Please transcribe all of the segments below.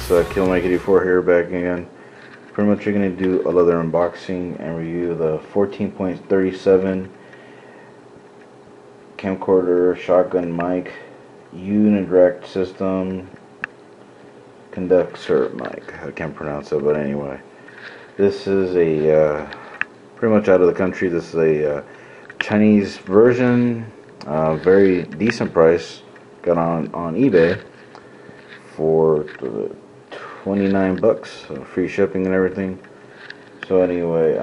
Kill Mike 84 here, back again. Pretty much, you're gonna do a leather unboxing and review the 14.37 Camcorder shotgun mic, Uni Direct system, Condenser mic. I can't pronounce it, but anyway, this is a pretty much out of the country. This is a Chinese version, very decent price. Got on eBay for 29 bucks, free shipping and everything. So anyway,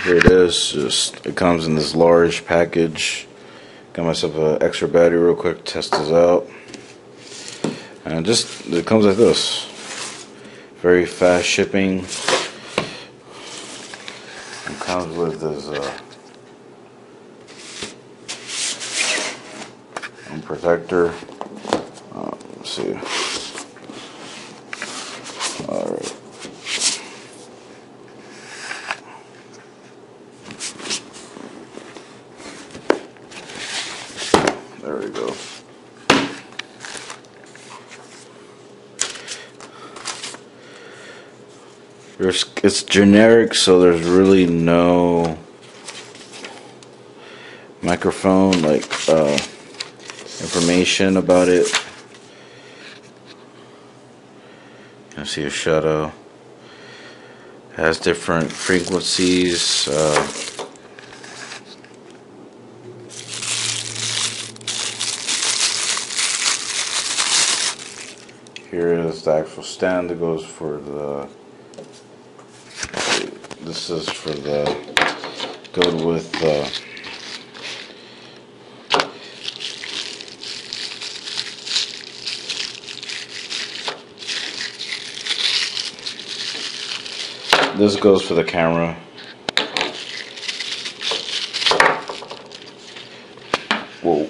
here it is. It comes in this large package. Got myself an extra battery real quick, test this out. And it comes like this. Very fast shipping. It comes with this protector. Let's see. Alright. There we go. It's generic, so there's really no microphone information about it. I see a shadow. Has different frequencies. Here is the actual stand that goes for the. This is for the good with this goes for the camera. Whoa.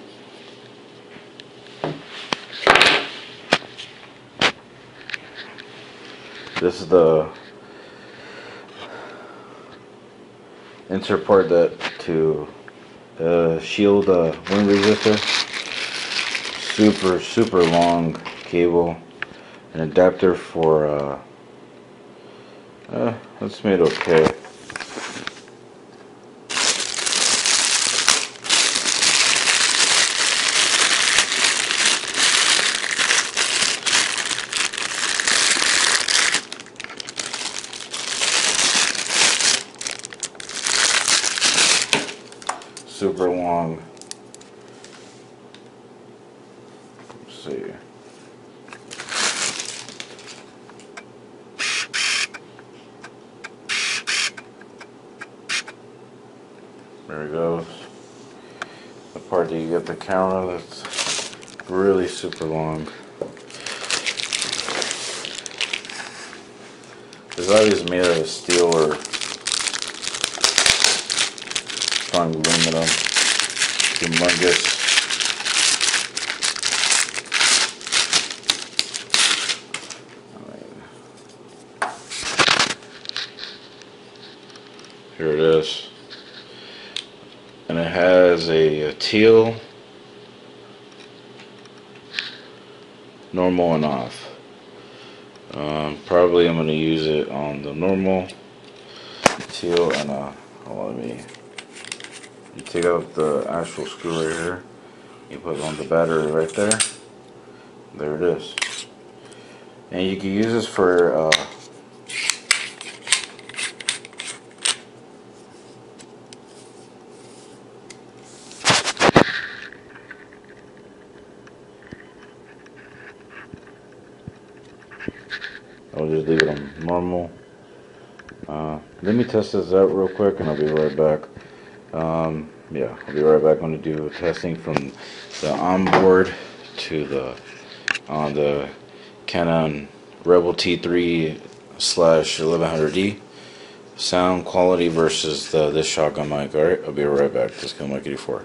This is the insert part that to shield wind resistor. Super long cable. An adapter for that's made okay. Super long. Let's see. There it goes. The part that you get the camera, that's really super long. This obviously made out of steel or strong aluminum. Humongous. Here it is. And it has a teal, normal, and off. Probably I'm going to use it on the normal, teal, and let me. You take out the actual screw right here. You put on the battery right there. There it is. And you can use this for I'll just leave it on normal. Let me test this out real quick and I'll be right back. Yeah, I'll be right back. I'm going to do testing from the onboard to the Canon Rebel T3/1100D sound quality versus this shotgun mic. Alright, I'll be right back. This is Kill Mike 84.